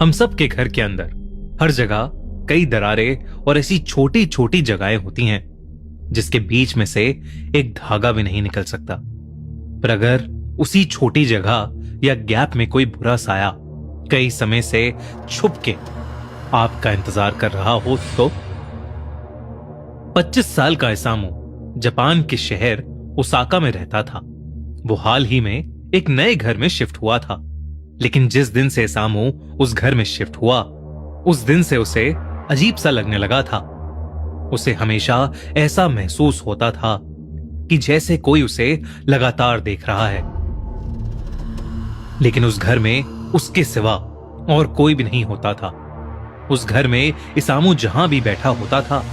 हम सब के घर के अंदर हर जगह कई दरारें और ऐसी छोटी छोटी जगहें होती हैं जिसके बीच में से एक धागा भी नहीं निकल सकता। पर अगर उसी छोटी जगह या गैप में कोई बुरा साया कई समय से छुप के आपका इंतजार कर रहा हो तो 25 साल का इसामू जापान के शहर ओसाका में रहता था। वो हाल ही में एक नए घर में शिफ्ट हुआ था, लेकिन जिस दिन से इसामू उस घर में शिफ्ट हुआ उस दिन से उसे अजीब सा लगने लगा था। उसे हमेशा ऐसा महसूस होता था कि जैसे कोई उसे लगातार देख रहा है, लेकिन उस घर में उसके सिवा और कोई भी नहीं होता था। उस घर में इसामू जहां भी बैठा होता था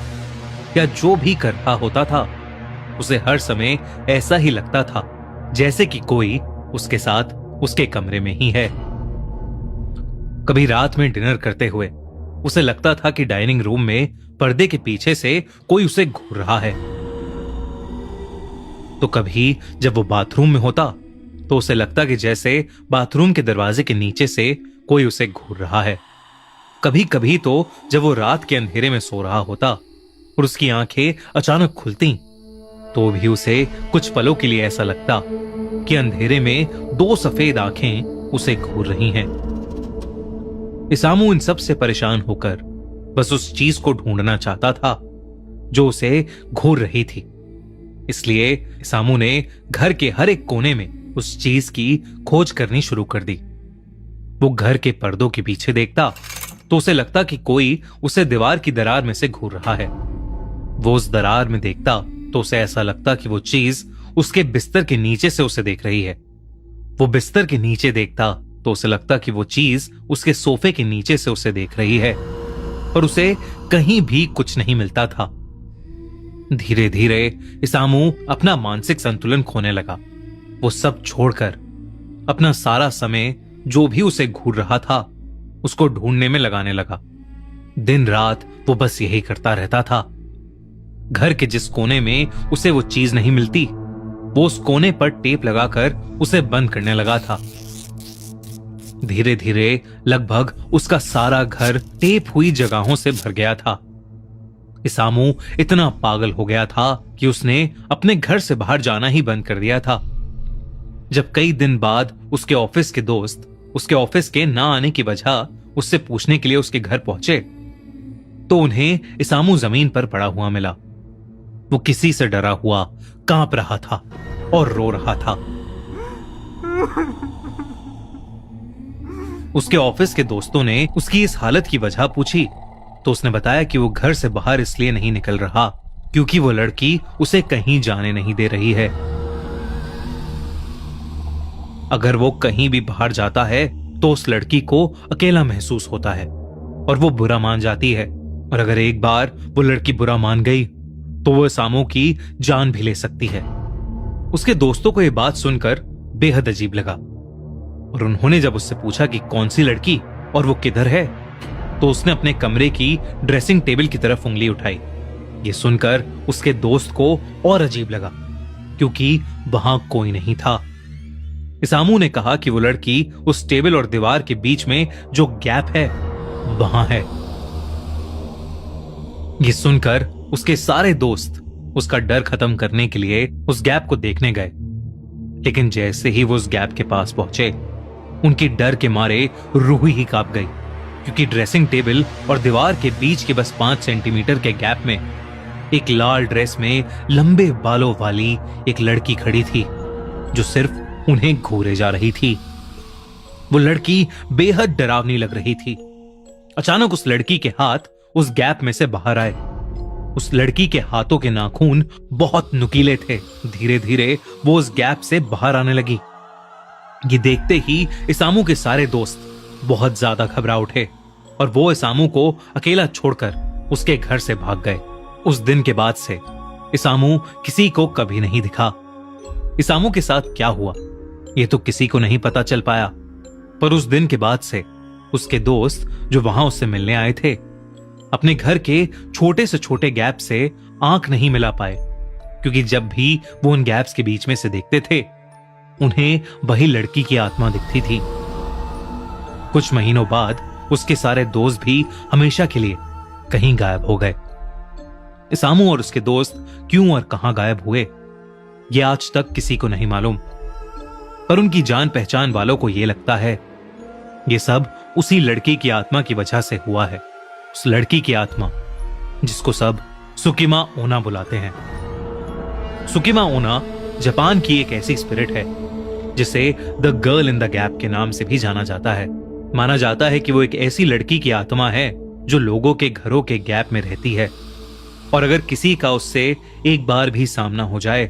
या जो भी कर रहा होता था उसे हर समय ऐसा ही लगता था जैसे कि कोई उसके साथ उसके कमरे में ही है। कभी रात में डिनर करते हुए उसे लगता था कि डाइनिंग रूम में पर्दे के पीछे से कोई उसे घूर रहा है। तो कभी जब वो बाथरूम में होता तो उसे लगता कि जैसे बाथरूम के दरवाजे के नीचे से कोई उसे घूर रहा है। कभी कभी तो जब वो रात के अंधेरे में सो रहा होता और उसकी आंखें अचानक खुलती तो भी उसे कुछ पलों के लिए ऐसा लगता कि अंधेरे में दो सफेद आंखें उसे घूर रही हैं। इसामू इन सब से परेशान होकर बस उस चीज को ढूंढना चाहता था जो उसे घूर रही थी। इसलिए इसामू ने घर के हर एक कोने में उस चीज की खोज करनी शुरू कर दी। वो घर के पर्दों के पीछे देखता तो उसे लगता कि कोई उसे दीवार की दरार में से घूर रहा है। वो उस दरार में देखता तो उसे ऐसा लगता कि वो चीज उसके बिस्तर के नीचे से उसे देख रही है। वो बिस्तर के नीचे देखता तो उसे लगता कि वो चीज उसके सोफे के नीचे से उसे देख रही है, पर उसे कहीं भी कुछ नहीं मिलता था। धीरे धीरे इसामू अपना मानसिक संतुलन खोने लगा। वो सब छोड़कर अपना सारा समय जो भी उसे घूर रहा था उसको ढूंढने में लगाने लगा। दिन रात वो बस यही करता रहता था। घर के जिस कोने में उसे वो चीज नहीं मिलती वो उस कोने पर टेप लगाकर उसे बंद करने लगा था। धीरे धीरे लगभग उसका सारा घर टेप हुई जगहों से भर गया था। इसामू इतना पागल हो गया था कि उसने अपने घर से बाहर जाना ही बंद कर दिया था। जब कई दिन बाद उसके ऑफिस के दोस्त उसके ऑफिस के ना आने की वजह उससे पूछने के लिए उसके घर पहुंचे तो उन्हें इसामू जमीन पर पड़ा हुआ मिला। वो किसी से डरा हुआ कांप रहा था और रो रहा था। उसके ऑफिस के दोस्तों ने उसकी इस हालत की वजह पूछी तो उसने बताया कि वो घर से बाहर इसलिए नहीं निकल रहा क्योंकि वो लड़की उसे कहीं जाने नहीं दे रही है। अगर वो कहीं भी बाहर जाता है तो उस लड़की को अकेला महसूस होता है और वो बुरा मान जाती है, और अगर एक बार वो लड़की बुरा मान गई तो वो इसामू की जान भी ले सकती है। उसके दोस्तों को यह बात सुनकर बेहद अजीब लगा और उन्होंने जब उससे पूछा कि कौन सी लड़की और वो किधर है तो उसने अपने कमरे की ड्रेसिंग टेबल की तरफ उंगली उठाई। ये सुनकर उसके दोस्त को और अजीब लगा क्योंकि वहां कोई नहीं था। इसामू ने कहा कि वो लड़की उस टेबल और दीवार के बीच में जो गैप है वहां है। ये सुनकर उसके सारे दोस्त उसका डर खत्म करने के लिए उस गैप को देखने गए, लेकिन जैसे ही वो उस गैप के पास पहुंचे उनकी डर के मारे रूह ही कांप गई क्योंकि ड्रेसिंग टेबल और दीवार के बीच के बस 5 सेंटीमीटर के गैप में एक लाल ड्रेस में लंबे बालों वाली एक लड़की खड़ी थी जो सिर्फ उन्हें घूरे जा रही थी। वो लड़की बेहद डरावनी लग रही थी। अचानक उस लड़की के हाथ उस गैप में से बाहर आए। उस लड़की के हाथों के नाखून बहुत नुकीले थे। धीरे धीरे वो उस गैप से बाहर आने लगी। ये देखते ही इसामू के सारे दोस्त बहुत ज्यादा घबरा उठे और वो इसामू को अकेला छोड़कर उसके घर से भाग गए। उस दिन के बाद से इसामू किसी को कभी नहीं दिखा। इसामू के साथ क्या हुआ ये तो किसी को नहीं पता चल पाया, पर उस दिन के बाद से उसके दोस्त जो वहां उससे मिलने आए थे अपने घर के छोटे से छोटे गैप से आंख नहीं मिला पाए क्योंकि जब भी वो उन गैप्स के बीच में से देखते थे उन्हें वही लड़की की आत्मा दिखती थी। कुछ महीनों बाद उसके सारे दोस्त भी हमेशा के लिए कहीं गायब हो गए। इसामू और उसके दोस्त क्यों और कहां गायब हुए, यह आज तक किसी को नहीं मालूम। पर उनकी जान पहचान वालों को यह लगता है ये सब उसी लड़की की आत्मा की वजह से हुआ है। उस लड़की की आत्मा जिसको सब सुकिमा ओना बुलाते हैं। सुकिमा ओना जापान की एक ऐसी स्पिरिट है जिसे the girl in the gap के नाम से भी जाना जाता है। माना जाता है कि वो एक ऐसी लड़की की आत्मा है जो लोगों के घरों के गैप में रहती है, और अगर किसी का उससे एक बार भी सामना हो जाए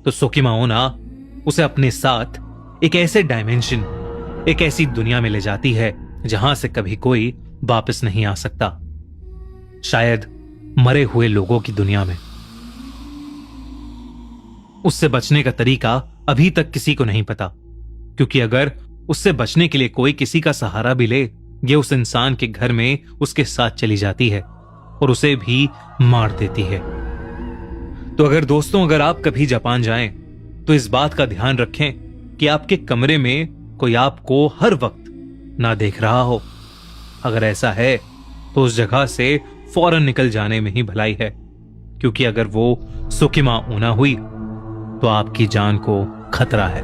तो सुकिमा ओना उसे अपने साथ एक ऐसे डायमेंशन, एक ऐसी दुनिया में ले जाती है जहां से कभी कोई वापस नहीं आ सकता, शायद मरे हुए लोगों की दुनिया में। उससे बचने का तरीका अभी तक किसी को नहीं पता, क्योंकि अगर उससे बचने के लिए कोई किसी का सहारा भी ले, ये उस इंसान के घर में उसके साथ चली जाती है और उसे भी मार देती है। तो अगर दोस्तों, अगर आप कभी जापान जाएं तो इस बात का ध्यान रखें कि आपके कमरे में कोई आपको हर वक्त ना देख रहा हो। अगर ऐसा है तो उस जगह से फौरन निकल जाने में ही भलाई है, क्योंकि अगर वो सुकिमा ओना हुई तो आपकी जान को खतरा है।